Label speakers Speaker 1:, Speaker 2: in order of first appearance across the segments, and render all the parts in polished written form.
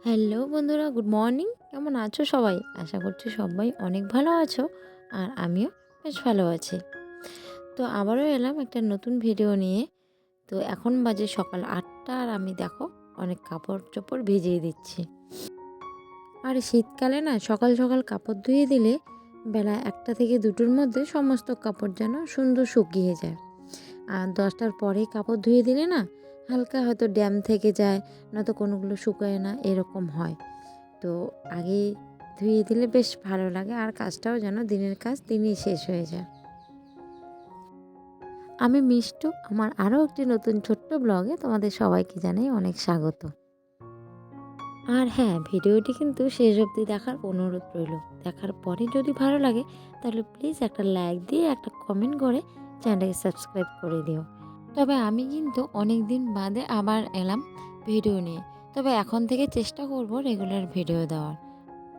Speaker 1: Hello বন্ধুরা, good morning. কেমন আছো সবাই? আশা করছি সবাই অনেক ভালো আছো। আর আমিও বেশ ভালো আছি। তো আবারও এলাম একটা নতুন ভিডিও নিয়ে। তো এখন বাজে সকাল ৮টা আর আমি দেখো অনেক কাপড়-চোপড় ভিজিয়ে দিচ্ছি। আর শীতকালে না সকাল সকাল কাপড় ধুয়ে দিলে বেলা ১টা থেকে ২টোর মধ্যে সমস্ত কাপড় যেন সুন্দর শুকিয়ে যায়। আর ১০টার পরেই কাপড় ধুয়ে দিলে না হালকা হয়তো ড্যাম থেকে যায়, নয়তো কোনোগুলো শুকায় না, এরকম হয়। তো আগেই ধুয়ে দিলে বেশ ভালো লাগে আর কাজটাও যেন দিনের কাজ দিনেই শেষ হয়ে যায়। আমি মিষ্টু, আমার আরও একটি নতুন ছোট্ট ব্লগে তোমাদের সবাইকে জানাই অনেক স্বাগত। আর হ্যাঁ, ভিডিওটি কিন্তু শেষ অবধি দেখার অনুরোধ রইল। দেখার পরে যদি ভালো লাগে তাহলে প্লিজ একটা লাইক দিয়ে একটা কমেন্ট করে চ্যানেলটাকে সাবস্ক্রাইব করে দিও। তবে আমি কিন্তু অনেক দিন বাদে আবার এলাম ভিডিও নিয়ে। তবে এখন থেকে চেষ্টা করব রেগুলার ভিডিও দেওয়ার।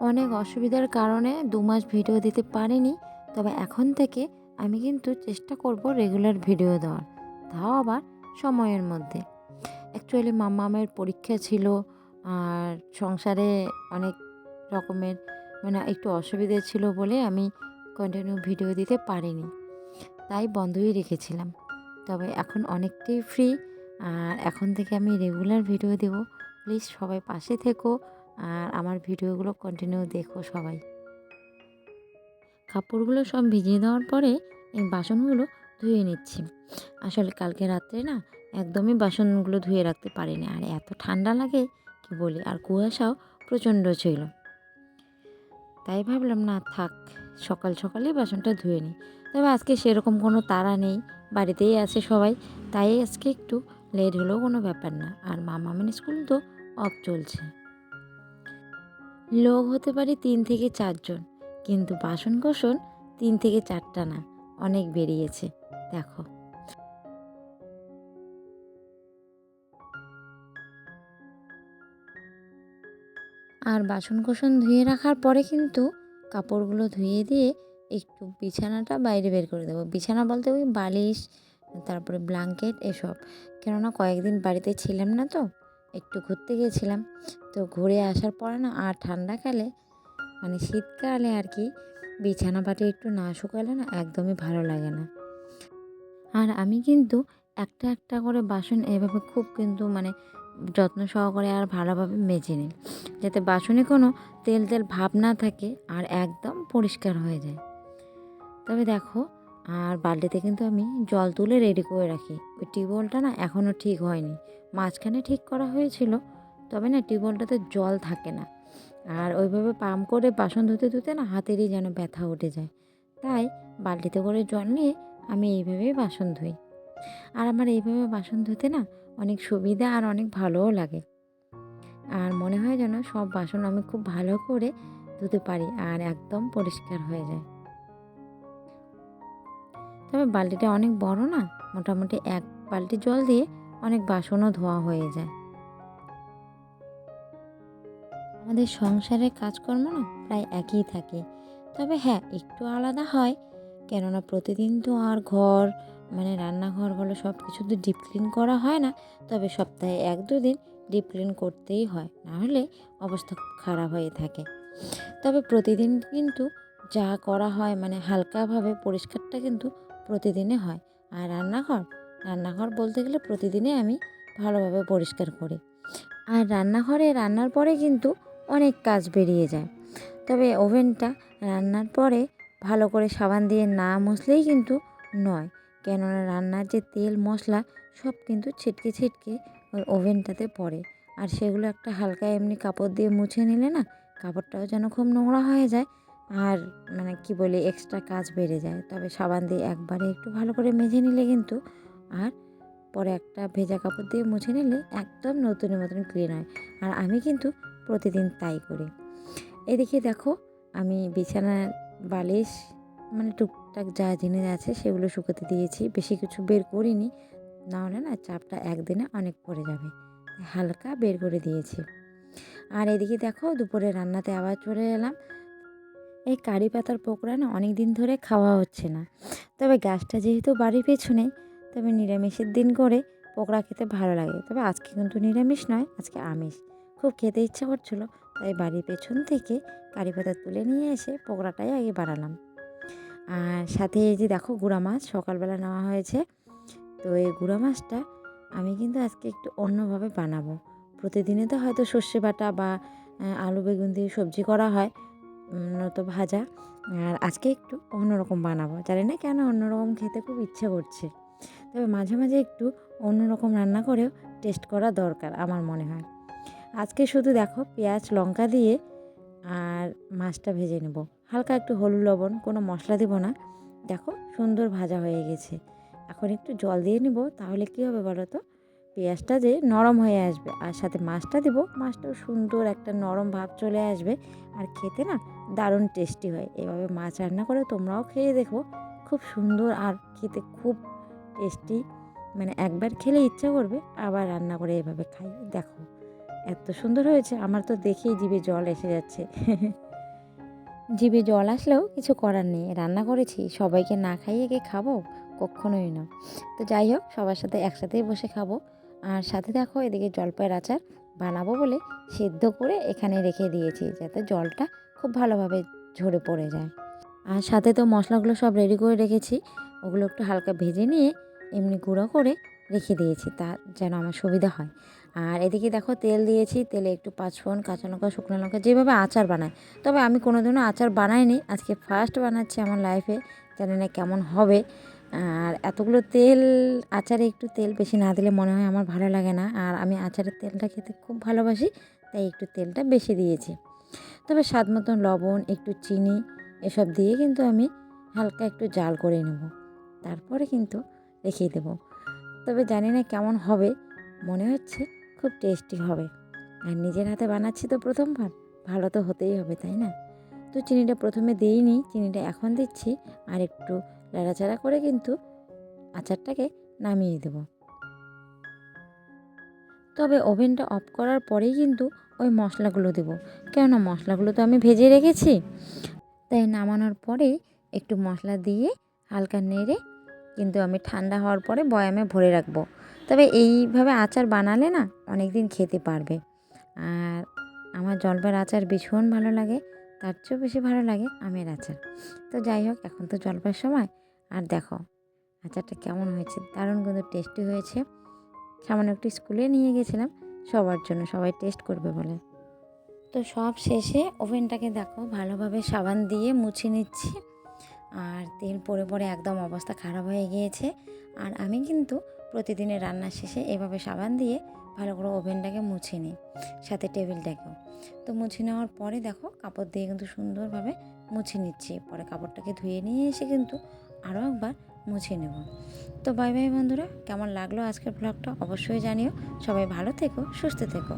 Speaker 1: অনেক অসুবিধার কারণে ২ মাস ভিডিও দিতে পারিনি। তবে এখন থেকে আমি কিন্তু চেষ্টা করব রেগুলার ভিডিও দেওয়ার। তাও আবার সময়ের মধ্যে। অ্যাকচুয়ালি মাম্মামের পরীক্ষা ছিল আর সংসারে অনেক রকমের একটু অসুবিধে ছিল বলে আমি কন্টিনিউ ভিডিও দিতে পারিনি। তাই বন্ধই রেখেছিলাম। তবে এখন অনেকটাই ফ্রি আর এখন থেকে আমি রেগুলার ভিডিও দেব। প্লিজ সবাই পাশে থেকো আর আমার ভিডিওগুলো কন্টিনিউ দেখো সবাই। কাপড়গুলো সব ভিজিয়ে দেওয়ার পরে এই বাসনগুলো ধুয়ে নিচ্ছি। আসলে কালকে রাত্রে না একদমই বাসনগুলো ধুয়ে রাখতে পারিনি। আর এত ঠান্ডা লাগে কি বলি, আর কুয়াশাও প্রচণ্ড ছিল। তাই ভাবলাম না থাক, সকাল সকালেই বাসনটা ধুয়ে নিই। তবে আজকে সেরকম কোনো তাড়া নেই, বাড়িতেই আছে সবাই। তাই আজকে একটু লেট হলেও কোনো ব্যাপার না। আর মামামের স্কুল তো অফ চলছে। লোক হতে পারে ৩ থেকে ৪ জন, কিন্তু বাসন-কোসন ৩ থেকে ৪টা না, অনেক বেরিয়েছে দেখো। আর বাসন-কোসন ধুয়ে রাখার পরে কিন্তু কাপড়গুলো ধুয়ে দিয়ে একটু বিছানাটা বাইরে বের করে দেবো। বিছানা বলতে ওই বালিশ, তারপরে ব্ল্যাঙ্কেট এসব। কেননা কয়েকদিন বাড়িতে ছিলাম না তো, একটু ঘুরতে গিয়েছিলাম। তো ঘুরে আসার পরে না আর ঠান্ডাকালে শীতকালে আর কি বিছানা পাটি একটু না শুকালে না একদমই ভালো লাগে না। আর আমি কিন্তু একটা একটা করে বাসন এভাবে খুব কিন্তু যত্ন সহকারে আর ভালোভাবে মেজে নিই, যাতে বাসনে কোনো তেল তেল ভাব না থাকে আর একদম পরিষ্কার হয়ে যায়। তবে দেখো, আর বালতিতে কিন্তু আমি জল তুলে রেডি করে রাখি। ওই টিউবওয়েলটা না এখনও ঠিক হয়নি, মাঝখানে ঠিক করা হয়েছিল। তবে না টিউবওয়েলটাতে জল থাকে না, আর ওইভাবে পাম্প করে বাসন ধুতে ধুতে না হাতেরই যেন ব্যথা উঠে যায়। তাই বালতিতে করে জল নিয়ে আমি এইভাবেই বাসন ধুই। আর আমার এইভাবে বাসন ধুতে না অনেক সুবিধা আর অনেক ভালোও লাগে। আর মনে হয় যেন সব বাসন আমি খুব ভালো করে ধুতে পারি আর একদম পরিষ্কার হয়ে যায়। তবে বালতিটা অনেক বড় না, মোটামুটি ১ বালতি জল দিয়ে অনেক বাসনও ধোয়া হয়ে যায়। আমাদের সংসারের কাজকর্ম না প্রায় একই থাকে। তবে হ্যাঁ, একটু আলাদা হয়। কেননা প্রতিদিন তো আর ঘর রান্নাঘর বলো সব কিছু তো ডিপ ক্লিন করা হয় না। তবে সপ্তাহে ১-২ দিন ডিপ ক্লিন করতেই হয়, নাহলে অবস্থা খুব খারাপ হয়ে থাকে। তবে প্রতিদিন কিন্তু যা করা হয় হালকাভাবে পরিষ্কারটা কিন্তু প্রতিদিনে হয়। আর রান্নাঘর বলতে গেলে প্রতিদিনে আমি ভালোভাবে পরিষ্কার করি। আর রান্নাঘরে রান্নার পরে কিন্তু অনেক কাজ বেরিয়ে যায়। তবে ওভেনটা রান্নার পরে ভালো করে সাবান দিয়ে না মুছলেই কিন্তু নয়। কেননা রান্নার যে তেল মশলা সব কিন্তু ছিটকে ছিটকে ওই ওভেনটাতে পড়ে। আর সেগুলো একটা হালকা এমনি কাপড় দিয়ে মুছে নিলে না কাপড়টাও যেন খুব নোংরা হয়ে যায়। আর কি বলি, এক্সট্রা কাজ বেড়ে যায়। তবে সাবান দিয়ে একবারে একটু ভালো করে মেজে নিলে কিন্তু আর পরে একটা ভেজা কাপড় দিয়ে মুছে নিলে একদম নতুনের মতন ক্লিন হয়। আর আমি কিন্তু প্রতিদিন তাই করি। এদিকে দেখো, আমি বিছানার বালিশ টুকটাক যা জিনিস আছে সেগুলো শুকোতে দিয়েছি। বেশি কিছু বের করিনি, নাহলে না চাপটা একদিনে অনেক পড়ে যাবে। হালকা বের করে দিয়েছি। আর এদিকে দেখো, দুপুরে রান্নাতে আবার চলে এলাম। এই কারি পাতার পকোড়া না অনেক দিন ধরে খাওয়া হচ্ছে না। তবে গাছটা যেহেতু বাড়ির পেছনে, তবে নিরামিষের দিন করে পকোড়া খেতে ভালো লাগে। তবে আজকে কিন্তু নিরামিষ নয়, আজকে আমিষ। খুব খেতে ইচ্ছা করছিলো, তাই বাড়ির পেছন থেকে কারি পাতা তুলে নিয়ে এসে পকোড়াটাই আগে বানালাম। আর সাথে এই যে দেখো গুঁড়া মাছ সকালবেলা নেওয়া হয়েছে। তো এই গুঁড়া মাছটা আমি কিন্তু আজকে একটু অন্যভাবে বানাবো। প্রতিদিনে তো হয়তো সর্ষে বাটা বা আলু বেগুন দিয়ে সবজি করা হয়, নয়তো ভাজা। আর আজকে একটু অন্যরকম বানাবো, জানি না কেন অন্যরকম খেতে খুব ইচ্ছে করছে। তবে মাঝে মাঝে একটু অন্যরকম রান্না করেও টেস্ট করা দরকার আমার মনে হয়। আজকে শুধু দেখো পেঁয়াজ লঙ্কা দিয়ে আর মাছটা ভেজে নেব, হালকা একটু হলুদ লবণ, কোনো মশলা দেব না। দেখো সুন্দর ভাজা হয়ে গেছে। এখন একটু জল দিয়ে নিব, তাহলে কী হবে বলো তো, পেঁয়াজটা যে নরম হয়ে আসবে, আর সাথে মাছটা দেব, মাছটাও সুন্দর একটা নরম ভাব চলে আসবে। আর খেতে না দারুণ টেস্টি হয়। এভাবে মাছ রান্না করে তোমরাও খেয়ে দেখো, খুব সুন্দর আর খেতে খুব টেস্টি। মানে একবার খেলে ইচ্ছা করবে আবার রান্না করে এভাবে খাই। দেখো এত সুন্দর হয়েছে, আমার তো দেখেই জিভে জল এসে যাচ্ছে। জিভে জল আসলেও কিছু করার নেই, রান্না করেছি, সবাইকে না খাইয়ে কে খাবো, কখনোই না। তো যাই হোক, সবার সাথে একসাথেই বসে খাবো। আর সাথে দেখো এদিকে জলপাইয়ের আচার বানাবো বলে সেদ্ধ করে এখানে রেখে দিয়েছি, যাতে জলটা খুব ভালোভাবে ঝরে পড়ে যায়। আর সাথে তো মশলাগুলো সব রেডি করে রেখেছি, ওগুলো একটু হালকা ভেজে নিয়ে এমনি গুঁড়ো করে রেখে দিয়েছি, তা যেন আমার সুবিধা হয়। আর এদিকে দেখো তেল দিয়েছি, তেলে একটু পাঁচফোড়ন, কাঁচা লঙ্কা, শুকনো লঙ্কা, যেভাবে আচার বানায়। তবে আমি কোনোদিনও আচার বানাইনি, আজকে ফার্স্ট বানাচ্ছি আমার লাইফে, জানি না কেমন হবে। আর এতগুলো তেল, আচারে একটু তেল বেশি না দিলে মনে হয় আমার ভালো লাগে না, আর আমি আচারের তেলটা খেতে খুব ভালোবাসি, তাই একটু তেলটা বেশি দিয়েছি। তবে স্বাদ মতন লবণ, একটু চিনি এসব দিয়ে কিন্তু আমি হালকা একটু জাল করে নেব, তারপরে কিন্তু রেখে দেব। তবে জানি না কেমন হবে, মনে হচ্ছে খুব টেস্টি হবে। আর নিজের হাতে বানাচ্ছি তো প্রথমবার, ভালো তো হতেই হবে, তাই না? তো চিনিটা প্রথমে দিইনি, চিনিটা এখন দিচ্ছি। আর একটু নাড়াচাড়া করে কিন্তু আচারটাকে নামিয়ে দেব। তবে ওভেনটা অফ করার পরেই কিন্তু ওই মশলাগুলো দেবো, কেননা মশলাগুলো তো আমি ভেজে রেখেছি। তাই নামানোর পরে একটু মশলা দিয়ে হালকা নেড়ে কিন্তু আমি ঠান্ডা হওয়ার পরে বয়ামে ভরে রাখবো। তবে এইভাবে আচার বানালে না অনেক দিন খেতে পারবে। আর আমার জলপাইয়ের আচার ভীষণ ভালো লাগে, তার চেয়েও বেশি ভালো লাগে আমের আচার। তো যাই হোক, এখন তো জলপাইয়ের সময়। আর দেখো আচারটা কেমন হয়েছে, দারুণ কিন্তু টেস্টি হয়েছে। সামান্য একটু স্কুলে নিয়ে গেছিলাম সবার জন্য, সবাই টেস্ট করবে বলে। তো সব শেষে ওভেনটাকে দেখো ভালোভাবে সাবান দিয়ে মুছে নিচ্ছি। আর তেল পড়ে পড়ে একদম অবস্থা খারাপ হয়ে গিয়েছে। আর আমি কিন্তু প্রতিদিনের রান্নার শেষে এভাবে সাবান দিয়ে ভালো করে ওভেনটাকে মুছে নিই, সাথে টেবিলটাকেও। তো মুছে নেওয়ার পরে দেখো কাপড় দিয়ে কিন্তু সুন্দরভাবে মুছে নিচ্ছি, পরে কাপড়টাকে ধুয়ে নিয়ে এসে কিন্তু আরও একবার মুছে নেব। তো বাই বাই বন্ধুরা, কেমন লাগলো আজকের ব্লগটা অবশ্যই জানিও। সবাই ভালো থেকো, সুস্থ থেকো।